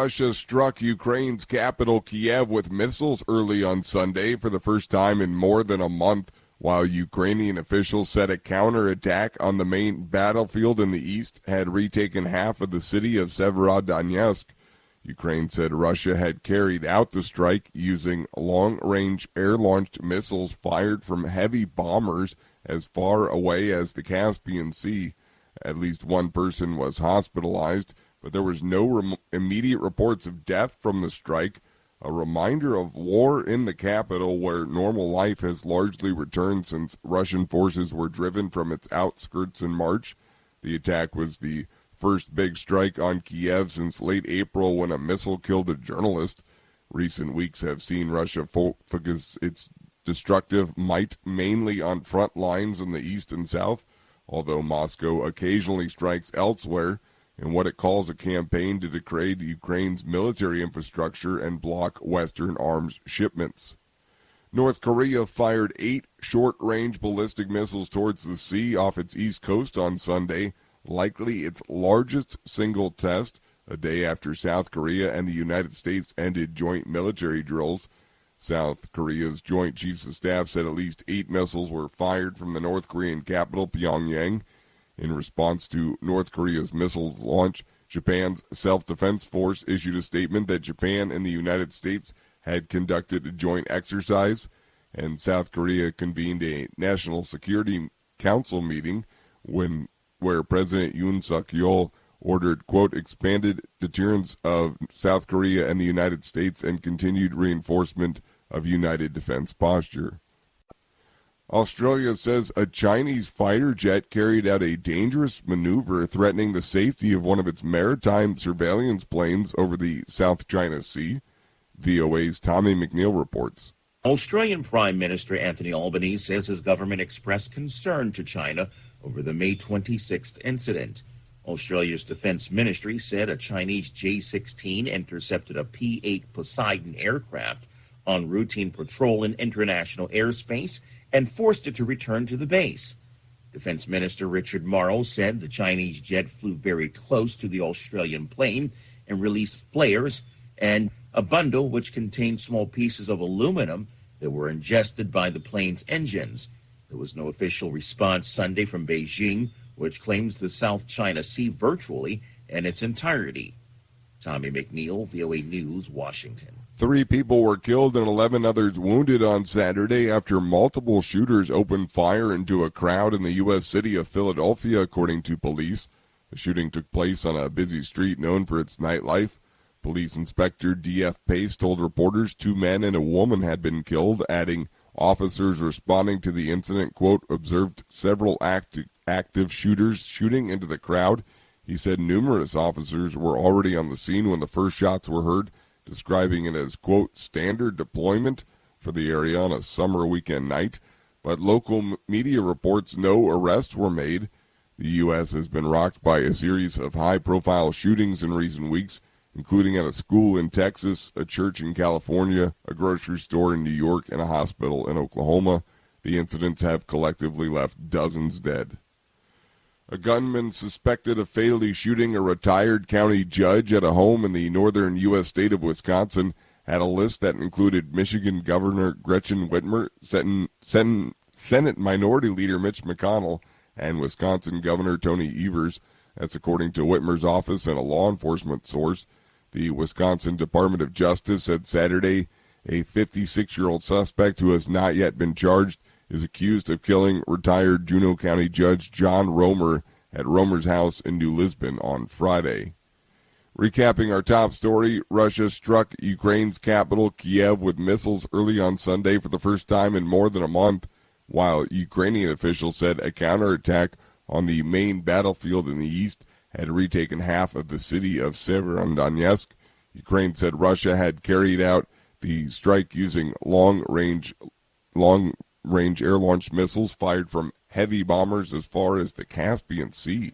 Russia struck Ukraine's capital, Kiev, with missiles early on Sunday for the first time in more than a month, while Ukrainian officials said a counterattack on the main battlefield in the east had retaken half of the city of Severodonetsk. Ukraine said Russia had carried out the strike using long-range air-launched missiles fired from heavy bombers as far away as the Caspian Sea. At least one person was hospitalized, but there was no immediate reports of death from the strike, a reminder of war in the capital where normal life has largely returned since Russian forces were driven from its outskirts in March. The attack was the first big strike on Kiev since late April when a missile killed a journalist. Recent weeks have seen Russia focus its destructive might mainly on front lines in the east and south, although Moscow occasionally strikes elsewhere in what it calls a campaign to degrade Ukraine's military infrastructure and block Western arms shipments. North Korea fired 8 short-range ballistic missiles towards the sea off its east coast on Sunday, likely its largest single test, a day after South Korea and the United States ended joint military drills. South Korea's Joint Chiefs of Staff said at least 8 missiles were fired from the North Korean capital, Pyongyang. In response to North Korea's missile launch, Japan's self-defense force issued a statement that Japan and the United States had conducted a joint exercise, and South Korea convened a National Security Council meeting where President Yoon Suk-yeol ordered, quote, expanded deterrence of South Korea and the United States and continued reinforcement of united defense posture. Australia says a Chinese fighter jet carried out a dangerous maneuver threatening the safety of one of its maritime surveillance planes over the South China Sea. VOA's Tommy McNeil reports. Australian Prime Minister Anthony Albanese says his government expressed concern to China over the May 26th incident. Australia's Defense Ministry said a Chinese J-16 intercepted a P-8 Poseidon aircraft on routine patrol in international airspace and forced it to return to the base. Defense Minister Richard Marles said the Chinese jet flew very close to the Australian plane and released flares and a bundle which contained small pieces of aluminum that were ingested by the plane's engines. There was no official response Sunday from Beijing, which claims the South China Sea virtually in its entirety. Tommy McNeil, VOA News, Washington. 3 people were killed and 11 others wounded on Saturday after multiple shooters opened fire into a crowd in the U.S. city of Philadelphia, according to police. The shooting took place on a busy street known for its nightlife. Police Inspector D.F. Pace told reporters 2 men and a woman had been killed, adding officers responding to the incident, quote, observed several active shooters shooting into the crowd. He said numerous officers were already on the scene when the first shots were heard, describing it as, quote, standard deployment for the area on a summer weekend night. But local media reports no arrests were made. The U.S. has been rocked by a series of high-profile shootings in recent weeks, including at a school in Texas, a church in California, a grocery store in New York, and a hospital in Oklahoma. The incidents have collectively left dozens dead. A gunman suspected of fatally shooting a retired county judge at a home in the northern U.S. state of Wisconsin had a list that included Michigan Governor Gretchen Whitmer, Senate Minority Leader Mitch McConnell, and Wisconsin Governor Tony Evers. That's according to Whitmer's office and a law enforcement source. The Wisconsin Department of Justice said Saturday a 56-year-old suspect who has not yet been charged is accused of killing retired Juneau County Judge John Romer at Romer's house in New Lisbon on Friday. Recapping our top story, Russia struck Ukraine's capital, Kiev, with missiles early on Sunday for the first time in more than a month, while Ukrainian officials said a counterattack on the main battlefield in the east had retaken half of the city of Severodonetsk. Ukraine said Russia had carried out the strike using long-range air-launched missiles fired from heavy bombers as far as the Caspian Sea.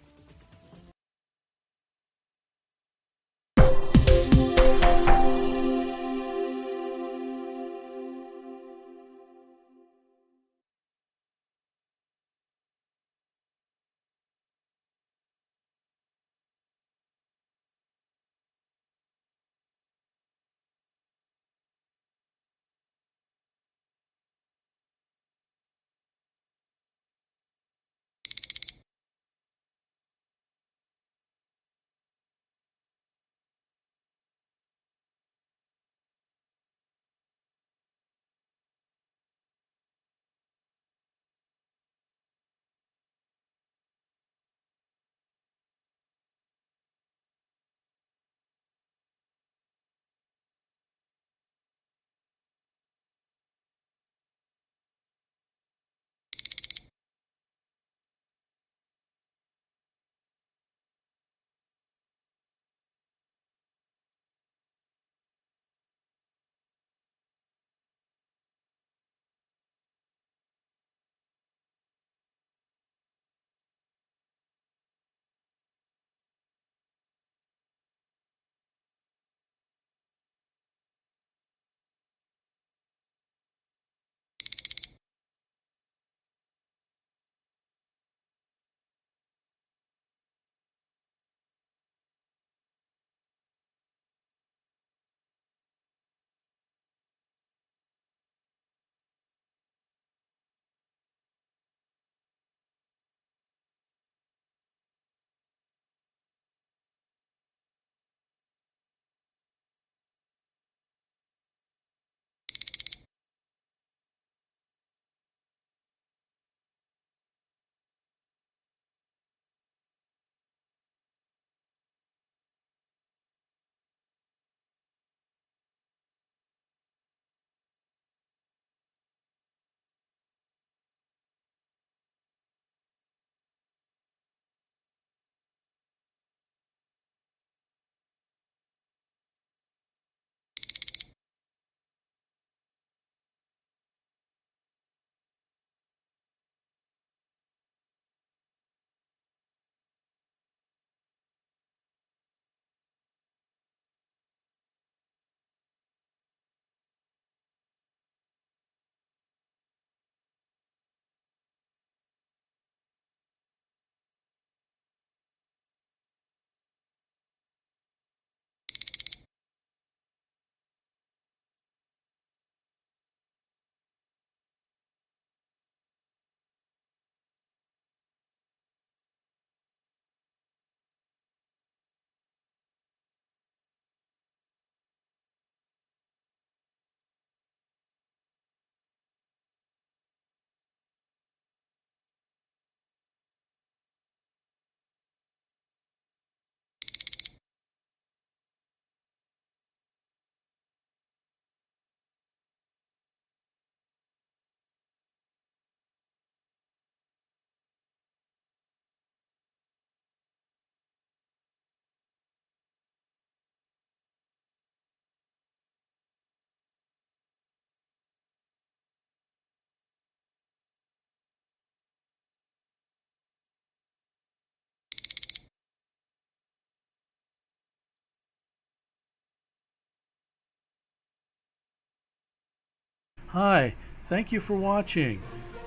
Hi, thank you for watching.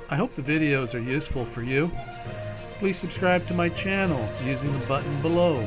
I hope the videos are useful for you. Please subscribe to my channel using the button below.